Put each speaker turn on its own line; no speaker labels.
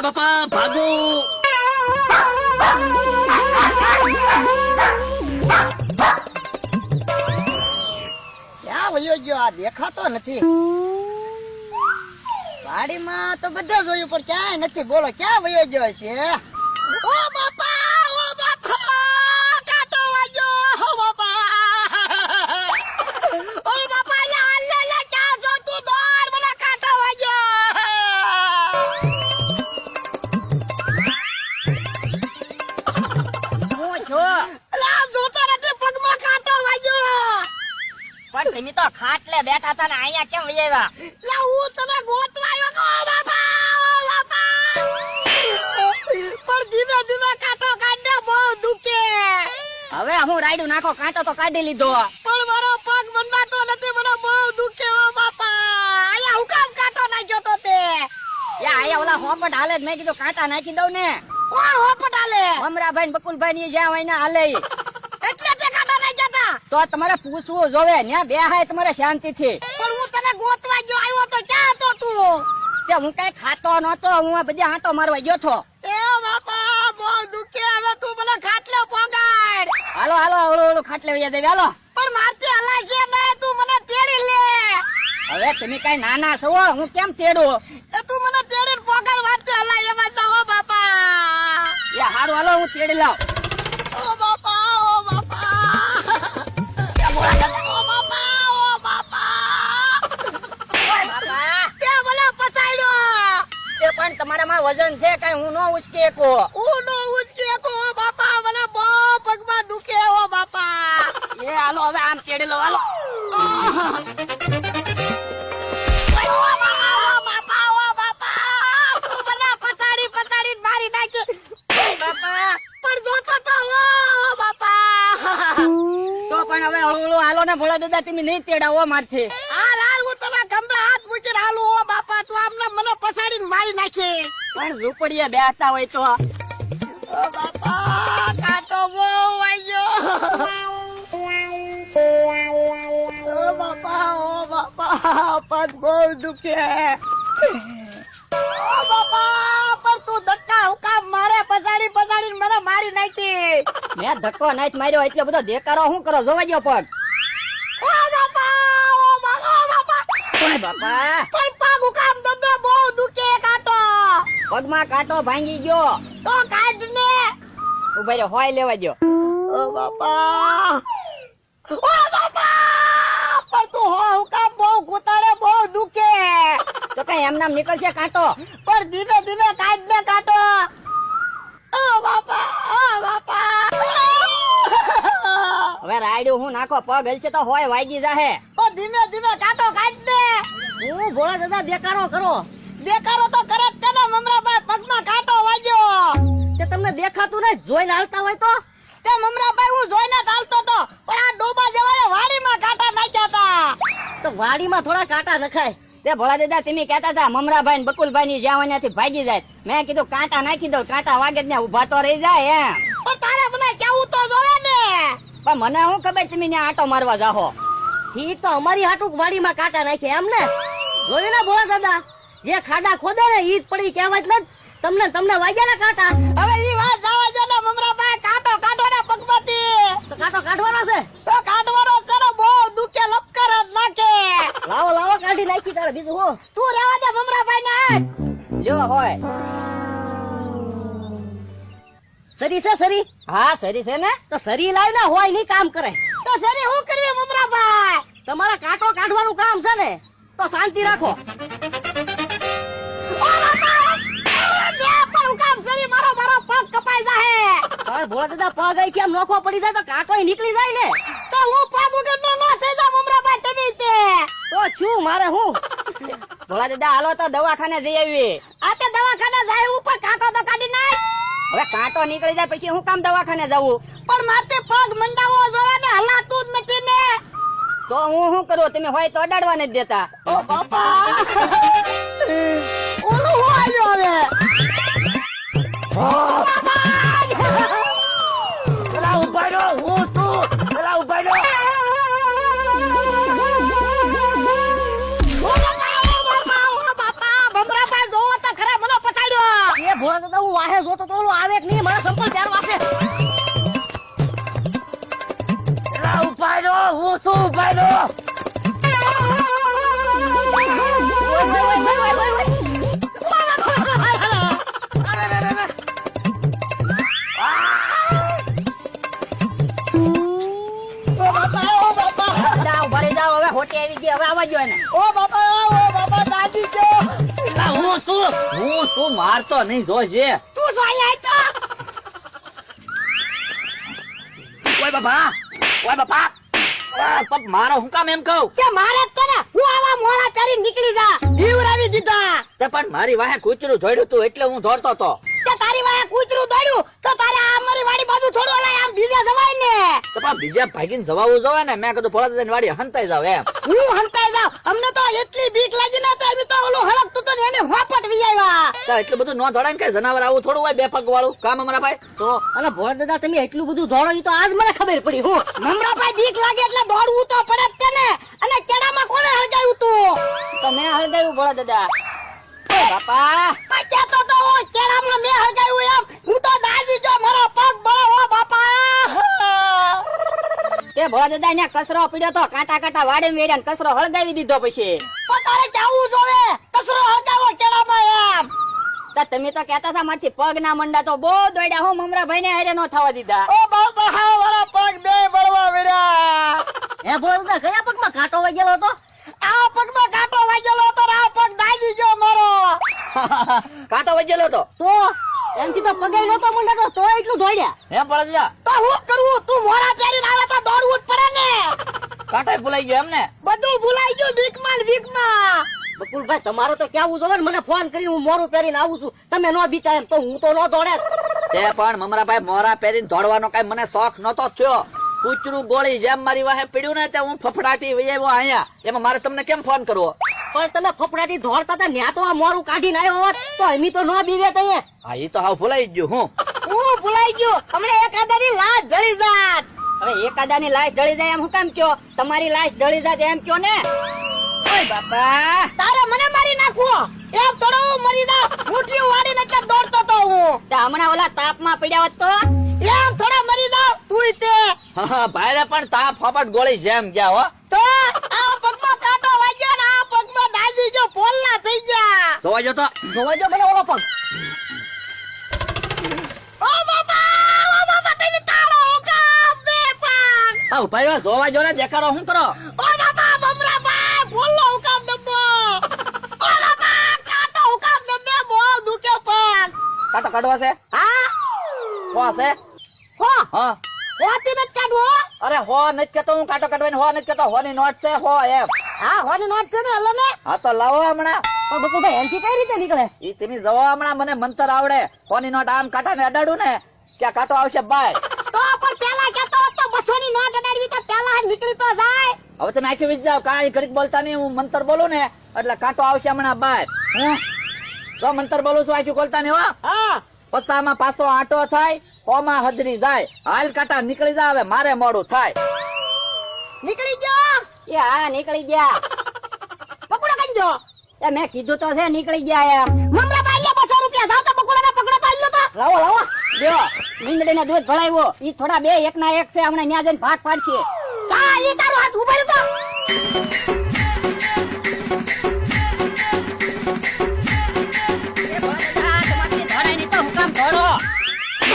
બાપા ભાગો.
ક્યાં વયો ગયો? આ દેખાતો નથી. વાડીમાં તો બધે જોયું પણ ક્યાંય નથી. બોલો ક્યાં વયો ગયો છે? ઓ બાપા, ઓ બાપા, કાંટો વાગ્યો. ઓ બાપા, ઓ બાપા, લા લા લા, ક્યાં છો તું? દોડ, મને કાંટો વાગ્યો.
હું છો
લા, જોતો નથી, પગમાં કાંટો વાગ્યો.
પણ તમે તો ખાટલે બેઠા હતા ને અહીંયા કેમ વૈયા?
લા, હું તને ગોતવા આવ્યો છું. ઓ બાપા, ઓ બાપા. પણ ધીમે ધીમે કાંટો કાઢને, બહુ દુખે.
હવે હું રાયડું નાખો, કાંટો તો કાઢી લીધો.
પણ મારો પગ મંડાતો નથી, મને બહુ દુખે. ઓ બાપા, આયા હું કામ કાંટો નાખ્યો તો તે?
યા અહીંયા ઓલા હોપટ હાલે જ, મેં કીધું કાંટા નાખી દઉં ને.
કોણ હોપટ હાલે?
મમરાભાઈ ને બકુલભાઈ ની જ્યાં હોય ને હાલે.
એટલે તે કાંટો નાખ્યા તા?
તો તમારે પૂછવું જોવે, ત્યાં બે હાય તમારે શાંતિથી.
પણ હું તને ગોતવા ગયો આવ્યો તો ક્યાં હતો તું?
તે હું કઈ ખાતો નતો, હું આ બધી હાંટો મારવા ગયો તો.
એ બાપા, બહુ દુખે. હવે તું મને ખાટલે પોગાડ.
હાલો હાલો, ઓળું ઓળું ખાટલે વૈયા દેવી, હાલો.
પણ મારથી હલાય છે ને, તું મને તેડી લે.
હવે તમે કઈ નાના છો, હું કેમ તેડું?
એ તું મને તેડીને પોગાડ, મારથી હલાય એમાં તો. ઓ બાપા,
એ હારું, હાલો હું તેડી લાવ.
ઓ બાપા, ઓ બાપા, ઓ બાપા, ઓ બાપા.
બાપા,
તે મને પછાડ્યો.
તે પણ તમારામાં વજન છે, કઈ હું ન ઉચકી શકું.
હું નો ઉચકી શકું. ઓ બાપા, મને બહુ પગમાં દુખે. ઓ બાપા,
એ હાલો હવે આમ તેડી લો, હાલો.
ઓ બાપા, ઓ બાપા, તું મને પછાડી પછાડીને મારી નાખી.
બાપા,
પણ જોતો તો. ઓ બાપા,
તો પણ હવે હળું હળું હાલો ને, ભોળા દાદા તમે નહીં તેડાવો મારથી.
હાલ હાલ, હું તને ગમે હાથ મૂકીને હાલું. ઓ બાપા, તું આમને મને પછાડીને મારી નાખી.
પણ ઝૂંપડીએ બેસતા હોય તો.
ઓ બાપા, કાંટો બહુ વાગ્યો. ઓ બાપા, ઓ બાપા, પગ બહુ દુખે. ઓ બાપા, પણ તું ધક્કા હુકામ મારે પછાડી પછાડીને મને મારી નાખી.
મેં ધક્કો નાઈટ માર્યો એટલે બધો દેકારો શું કરો, જોવા ગયો પગ.
ઓ બાપા, ઓ બાપા, ઓ બાપા.
ઓય બાપા,
પણ પગ હુકામ દબે, બહુ દુખે કાંટો.
પગમાં કાંટો ભાંગી ગયો.
તો કાઢ ને.
ઉભા રહ્યો, હોય લેવા ગયો.
ઓ બાપા, ઓ બાપા, પણ તું હો હુકામ બહુ કૂતાડે, બહુ દુખે.
તો કઈ એમ નામ નીકળશે કાંટો?
પણ ધીમે ધીમે કાઢ ને કાઢો. ઓ બાપા, ઓ બાપા.
હવે રાયડું હું નાખો, પગ હલશે તો હોય વાગી જાહે.
પણ ધીમે ધીમે કાઢો, કાઢ ને.
હું ભોળા દાદા દેકારો કરો.
દેખાડો તો કરે જ તેને. મમરાભાઈ પગમાં કાંટો વાગ્યો.
તે તમને દેખાતું ને, જોઈને હાલતા હોય તો.
તે મમરાભાઈ હું જોઈને જ હાલતો તો, પણ આ ડોબા જેવાએ વાડીમાં કાંટા નાખ્યા તા.
તો વાડીમાં થોડા કાંટા નખાય. તે ભોળા દાદા તમે કહેતા હતા મમરાભાઈ ને બકુલભાઈ ની જ્યાં ત્યાંથી ભાગી જાય. મેં કીધું કાંટા નાખી દઉં, કાંટા વાગે જ ને ઉભા તો રહી જાય એમ.
પણ તારે મને કેવું તો જોવે ને.
પણ મને શું ખબર તમે ત્યાં આંટો મારવા જાહો. ઠીક, તો અમારી હાટુક વાડીમાં કાંટા નાખે એમ ને. જોયું ને ભોળા દાદા, જે ખાડા ખોદે ને ઈ જ પડી કહેવત ને. તમને વાગ્યા ને કાંટા.
હવે ઈ વાત જવા દે ને. મમરાભાઈ કાંટો કાઢો ને પગમાંથી.
તો કાંટો કાઢવાનો છે.
તો કાઢવાનો કરો, બહુ દુખે, લપકાર જ નાખે.
લાવો લાવો, કાઢી નાખી તારે, બીજું હું.
તું રહેવા દે મમરાભાઈ ને.
લ્યો હોય. સરી છે સરી? હા સરી છે ને. તો સરી લાવ ને, હોય નહીં કામ કરે.
તો સરી હું કરવી મમરાભાઈ?
તમારા કાંટો કાઢવાનું કામ છે ને, તો શાંતિ રાખો.
ઓ બાપા, જે પણ હું કામ સરી, મારો પગ કપાઈ જાહે.
પણ ભોળા દાદા પગ અહીં કેમ નોખો પડી જાય તો કાંટો નીકળી જાય ને.
તો હું પગ વગરનો નો થઈ જાઉં મમરાભાઈ, તમે તે.
તો છું મારે હું. ભોળા દાદા હાલો તો દવાખાને જઈ આવી.
આ તે દવાખાને જાય ઉપર કાંટો તો કાઢી નાખ.
હવે કાંટો નીકળી જાય પછી હું કામ દવાખાને જવું?
પણ માથે પગ મંડાવો જોવે ને, હલાતું જ નથી ને.
તો હું શું કરું, તમે હોય તો અડાડવા નથી દેતા.
ઓ બાપા, ઓલું હું આવ્યો હવે.
પેલા ઉભા રહ્યો, હું છું. પેલા ઉભા રહ્યો.
ઓ બાપા, ઓ બાપા, ઓ બાપા. ભમરાભાઈ જોવો તો ખરા, મને પછાડ્યો.
એ
હું શું ઉભા રહો.
ઓ બાપા ઓ બાપા
જાઓ ભરી જાઓ હવે હોટી આવી ગઈ હવે આવવા જોઈએ ને
ઓ બાપા દાદી જો
એલા હું શું મારતો નહીં જોજે.
તું જો અહીંયા
ઓય બાપા પપ મારો હું કામ એમ કહું.
કે મારે જ તને હું આવા મોડા કરી નીકળી જા જીવરાવી દીધા
તે પણ મારી વાહે કૂતરું જોડ્યું તું એટલે હું દોડતો તો.
કે તારી વાળે કૂતરું દોડ્યું તો તારે આ અમારી વાડી બાજુ થોડું ઓલા આમ બીજા જવાય ને
તો પણ બીજા ભાગીને જવાવું જોવે ને. મેં કીધું ભોળા દાદાની વાડી હંતાઈ જાવ એમ.
હું હંતાઈ જાવ અમને તો એટલી બીક લાગી ના તો અમે તો ઓલું હળકતું તો ને એને હોપટ વી આવ્યા
તો એટલું બધું ન દોડાય ને કઈ જનાવર આવું થોડું હોય બે પગ વાળું કામ અમારા ભાઈ.
તો અને ભોળા દાદા તમે એટલું બધું દોડો ઈ તો આજ મને ખબર પડી. હું
મમરાભાઈ બીક લાગે એટલે દોડવું તો પડે જ ને અને કેડામાં કોણે હળગાવ્યું તું
તો મેં હળગાવ્યું ભોળા દાદા. ઓય બાપા
પછી તો કેડામાં મેં હળગાવ્યું એમ હું તો દાદી જો મારો પગ બળો ઓ બાપા
તે ભોળા દાદા ને કચરો પીડ્યો તો કાંટા વાડે મેળ્યા ને કચરો હળગાવી દીધો પછી.
તો તારે જાવું જોવે કચરો હળગાવો કેડામાં એમ
તો તમે તો કહેતા હતા મારથી પગ ના મંડા તો બહુ દોડ્યા. હું મમરાભાઈ ને હારે નો થવા દીધા.
ઓ બાપા હા મારા પગ બે બળવા મળ્યા
હે ભોળા દાદા કયા પગમાં કાંટો વાગેલો હતો?
આ પગમાં કાંટો વાગેલો તો આ પગ દાજી જો મારો
કાંટો વજેલો તો
તો એમથી તો પગે નતો મંડાતો તો એટલું દોડ્યા.
હે ભોળા દાદા
તો હું કરું તું મોરા પહેરીને આવે તો દોડવું જ પડે ને
કાંટો ભૂલાઈ ગયો એમ ને.
બધું ભૂલાઈ ગયું બીકમાં
બકુલભાઈ તમારું તો કેવું જોવે ને મને ફોન કરીને હું મોરું પહેરીને આવું છું. તમે નો બીતા એમ તો હું તો નો દોડે.
તે પણ મમરાભાઈ મોરા પહેરીને દોડવાનો કઈ મને શોખ નતો થયો. કૂતરું ગોળી જેમ મારી વાહે પીડ્યું ને તે હું ફફડાટી વહી આવ્યો અહીંયા. એમાં મારે તમને કેમ ફોન કરવો.
પણ તમે ફફડાટી દોડતા હતા ન્યા તો આ મોરું કાઢીને આવ્યો હોત તો એમી તો નો બીવે તઈએ.
હા એ તો હાવ ભૂલાઈ જ ગયું.
હું ભૂલાઈ ગયું હમણે એક આદાની લાશ જળી જાત
હવે એકાદાની લાશ જળી જાય એમ હું કામ કયો? તમારી લાશ જળી જાય એમ કયો ને. ઓય બાપા
તારે મને મારી નાખવો એમ થોડો હું મરી જા મુઠ્ઠીઓ વાળીને એટલે દોડતો તો હું
તે હમણાં ઓલા તાપમાં પડ્યા હોત તો
એમ થોડા મરી જાવ તુંય તે
હા ભાઈ પણ તા ફફટ ગોળી જેમ ગયા હો.
તો આ પગમાં કાંટો વાગ્યો ને આ પગમાં દાજી જો પોલના થઈ ગયા
જોવા જો તો
જોવા જો મને ઓલો પગ.
ઓ બાબા તમે તારો હુકમ બે પગ
હા ભાઈ જોવા જો ને દેખાડો શું કરો.
ઓ બાબા બમરાબા બોલો હુકમ દબો ઓ બાબા કાંટો હુકમ દબે બહુ દુખે પગ
કાંટો કાઢવા છે
હા
હો છે
હો
હા.
હોતી નથી કાઢવો
અરે હો નથી કેતો હું કાંટો કાઢવાની હો નથી કેતો હોની નોટ છે હો એમ.
હા હોની નોટ છે ને હલો ને
હા તો લાવો હમણાં.
પણ બકુલભાઈ એનથી કઈ રીતે નીકળે?
ઈ તમે જવા હમણાં મને મંતર આવડે. હોની નોટ આમ કાંટાને અડાડું ને કે કાંટો આવશે બાય.
તો પણ પેલા કેતો હતો 200 ની નોટ અડાડવી તો પેલા નીકળી તો જાય
હવે તમે આખી વિસ જાવ કાંઈ ઘડીક બોલતા નહીં. હું મંતર બોલું ને એટલે કાંટો આવશે હમણાં બાય. તો મંતર બોલું છું આખી બોલતા નહીં હો.
હા
પસામાં પાછો આંટો થાય હોમાં હજરી જાય. હાલ કાંટા નીકળી જાવ મારે મોડું થાય.
નીકળી ગયો
એ હા નીકળી ગયા.
પકડો કઈ ગયો
એ મેં કીધું તો છે નીકળી ગયા એમ.
મમરા બાઈ 200 રૂપિયા જાવ તો બકુડાને પકડો તો આલ્યો તો
લાવો મીંદડીને દૂધ ભરાવ્યો ઈ થોડા બે એક ના એક છે હમણાં ન્યા જઈને ભાગ પાડશે.